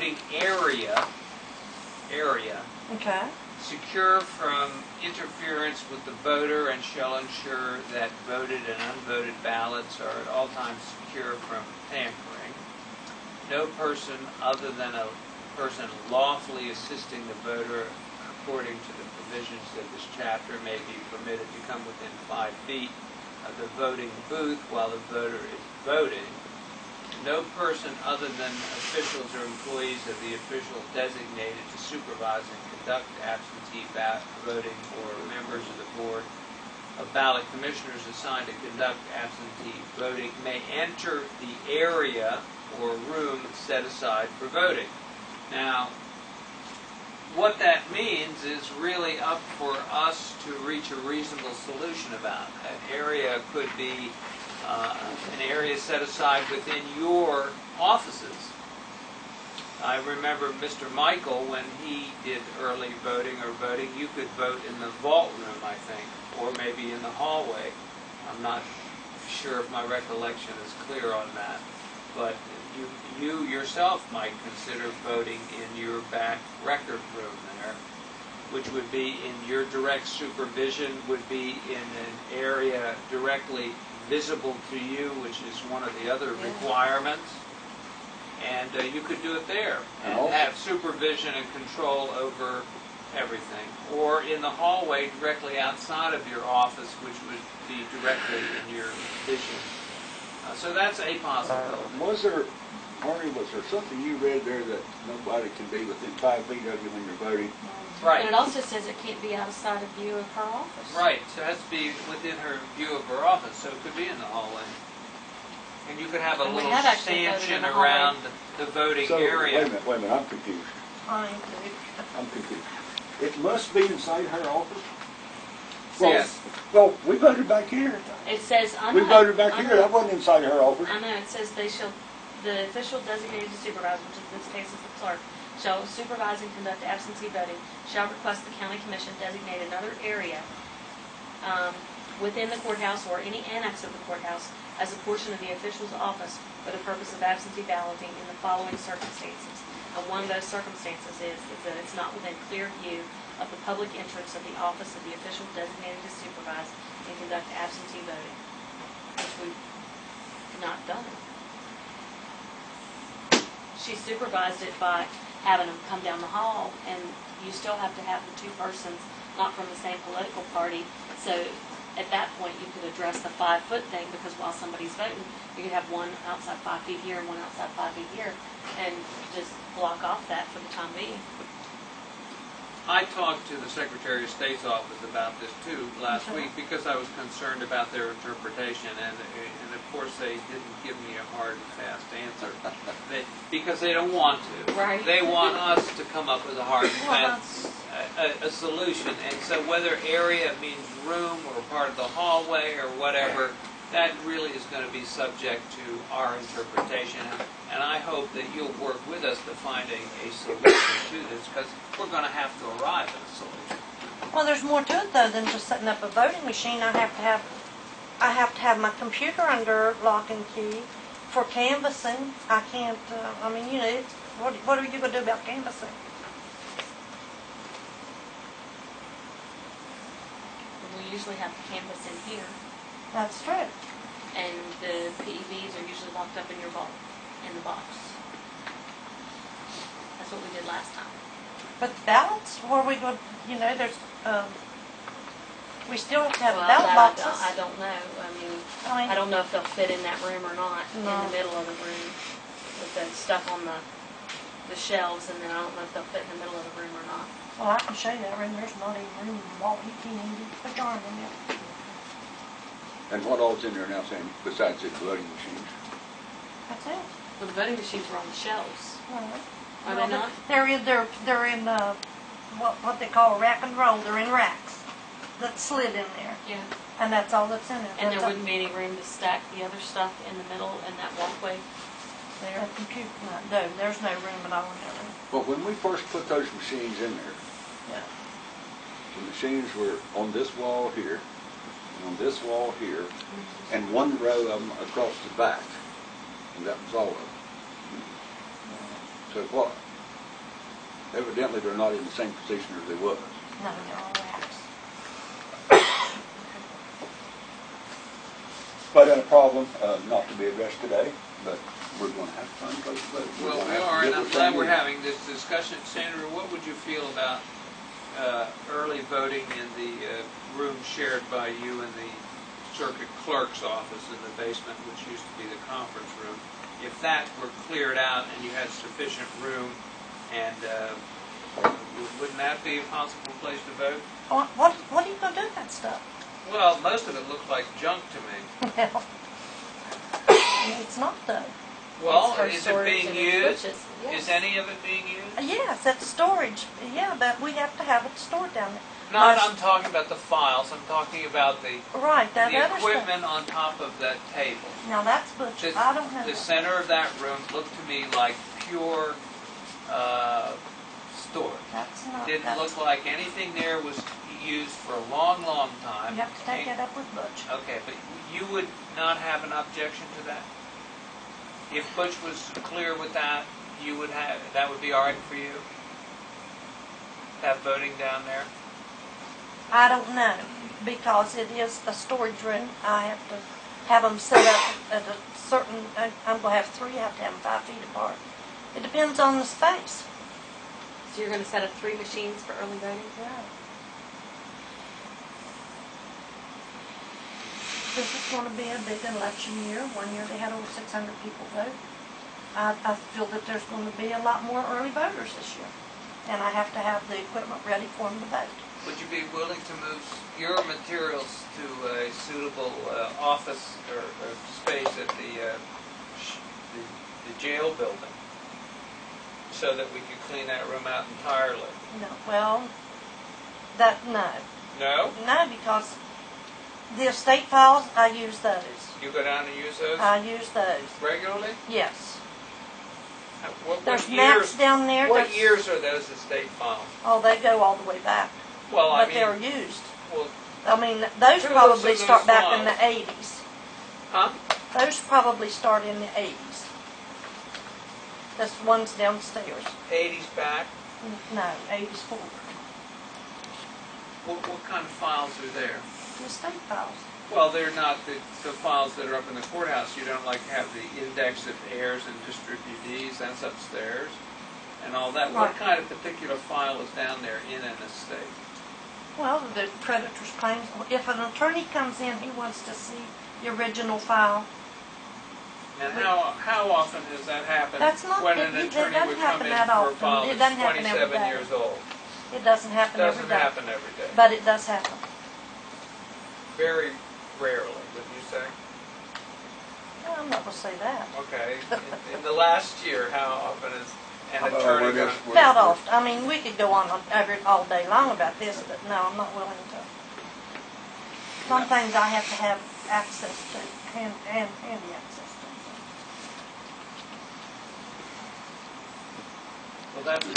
voting area, Okay. secure from interference with the voter and shall ensure that voted and unvoted ballots are at all times secure from tampering. No person other than a person lawfully assisting the voter according to the provisions of this chapter may be permitted to come within 5 feet of the voting booth while the voter is voting. No person other than officials or employees of the official designated to supervise and conduct absentee voting or members of the board of ballot commissioners assigned to conduct absentee voting may enter the area or room set aside for voting. Now, what that means is really up for us to reach a reasonable solution about. An area could be an area set aside within your offices. I remember Mr. Michael, when he did early voting or voting, you could vote in the vault room, I think, or maybe in the hallway. I'm not sure if my recollection is clear on that. But you yourself might consider voting in your back record room there, which would be in your direct supervision, would be in an area directly visible to you, which is one of the other requirements. And you could do it there and have supervision and control over everything. Or in the hallway directly outside of your office, which would be directly in your vision. So that's a possibility. Marty, was there something you read there that nobody can be within 5 feet of you when you're voting? Right. But it also says it can't be outside of view of her office. Right. So it has to be within her view of her office. So it could be in the hallway. And you could have a little stanchion around the voting area. Wait a minute, I'm confused. I'm confused. It must be inside her office? Well, Yes. Well, we voted back here. It says, We voted back here. That wasn't inside her office. I know, it says the official designated to supervise, which in this case is the clerk, shall supervise and conduct absentee voting, shall request the county commission designate another area within the courthouse or any annex of the courthouse as a portion of the official's office for the purpose of absentee balloting in the following circumstances. And one of those circumstances is that it's not within clear view of the public entrance of the office of the official designated to supervise and conduct absentee voting, which we've not done. She supervised it by having them come down the hall, and you still have to have the two persons not from the same political party. So at that point, you could address the 5-foot thing, because while somebody's voting, you could have one outside 5 feet here and one outside 5 feet here, and just block off that for the time being. I talked to the Secretary of State's office about this too last week because I was concerned about their interpretation, and of course they didn't give me a hard and fast answer because they don't want to. Right. They want us to come up with a hard and fast a solution, and so whether area means room or part of the hallway or whatever, that really is going to be subject to our interpretation, and I hope that you'll work with us to find a solution to this, because we're going to have to arrive at a solution. Well, there's more to it though than just setting up a voting machine. I have to have my computer under lock and key for canvassing. I can't. I mean, you know, what are you going to do about canvassing? We usually have the canvas in here, That's true. and the PEVs are usually locked up in your vault, in the box. That's what we did last time. But the ballots, where we go, you know, there's, we still have to have Well, ballot that boxes. I don't know. I don't know if they'll fit in that room or not, No. in the middle of the room, with the stuff on the shelves, and then I don't know if they'll fit in the middle of the room or not. Well, I can show you that room. There's not even room in the wall. You can't even put your arm in there. And what all's in there now, Sandy, besides the voting machines? That's it. Well, the voting machines are on the shelves. Right. Are they not? They're in what they call rack and roll. They're in racks that slid in there, Yeah. and that's all that's in it. And there wouldn't be any room to stack the other stuff in the middle in that walkway there? The computer. No, there's no room at all in there. Well, when we first put those machines in there, Yeah. the machines were on this wall here, and on this wall here, and one row of them across the back, and that was all of them. So Evidently, they're not in the same position as they was. No, they're all racks. But a problem, not to be addressed today, but we're going to have to find a place to vote. We're Well, gonna we have to are, get and I'm with glad we're Sandy. having this discussion. Sandra, what would you feel about early voting in the room shared by you and the circuit clerk's office in the basement, which used to be the conference room? If that were cleared out and you had sufficient room, and wouldn't that be a possible place to vote? What are you going to do with that stuff? Well, most of it looked like junk to me. Well, it's not though. Well, It's for is it storage being and used? switches, yes. Is any of it being used? Yes, that's storage. Yeah, that we have to have it stored down there. Not, I'm talking about the files. I'm talking about the Right, that other equipment stuff. on top of that table. Now that's butcher. I don't know. The that. center of that room looked to me like pure storage. That's not. Didn't that's, look like anything there was used for a long, long time. You have to take that up with Butch. Okay, but you would not have an objection to that? If Butch was clear with that, you would have, that would be all right for you? Have voting down there? I don't know, because it is a storage room. I have to have them set up at a certain, I'm going to have three, I have to have them 5 feet apart. It depends on the space. So you're going to set up 3 machines for early voting? Yeah. This is going to be a big election year. One year they had over 600 people vote. I feel that there's going to be a lot more early voters this year. And I have to have the equipment ready for them to vote. Would you be willing to move your materials to a suitable office or space at the jail building so that we could clean that room out entirely? No, well, no. No? No, because the estate files, I use those. You go down and use those I use those. regularly? Yes. What There's years? maps down there. What There's- years are those estate files? Oh, they go all the way back. Well, I But they were mean, used. well, I mean, those Who probably looks at start those back in the files? 80s. huh? Those probably start in the 80s. This one's downstairs. 80s back. No, 80s forward. What kind of files are there? The estate files. Well, they're not the files that are up in the courthouse. You don't like have the index of heirs and distributees. That's upstairs and all that. What Right. kind of particular file is down there in an estate? Well, the creditor's claims. If an attorney comes in, he wants to see the original file. And how often has that happened That's not- when an it attorney doesn't would come happen in that for a often. file It that's doesn't happen every 27 day. years old? It doesn't happen every Doesn't day. happen every day. But it does happen. Very rarely, would you say? Well, I'm not going to say that. Okay. In the last year, how often is an Well, attorney we're going just- to... About all. I mean, we could go on all day long about this, but no, I'm not willing to. Some things I have to have access to, and handy access to. Well, that's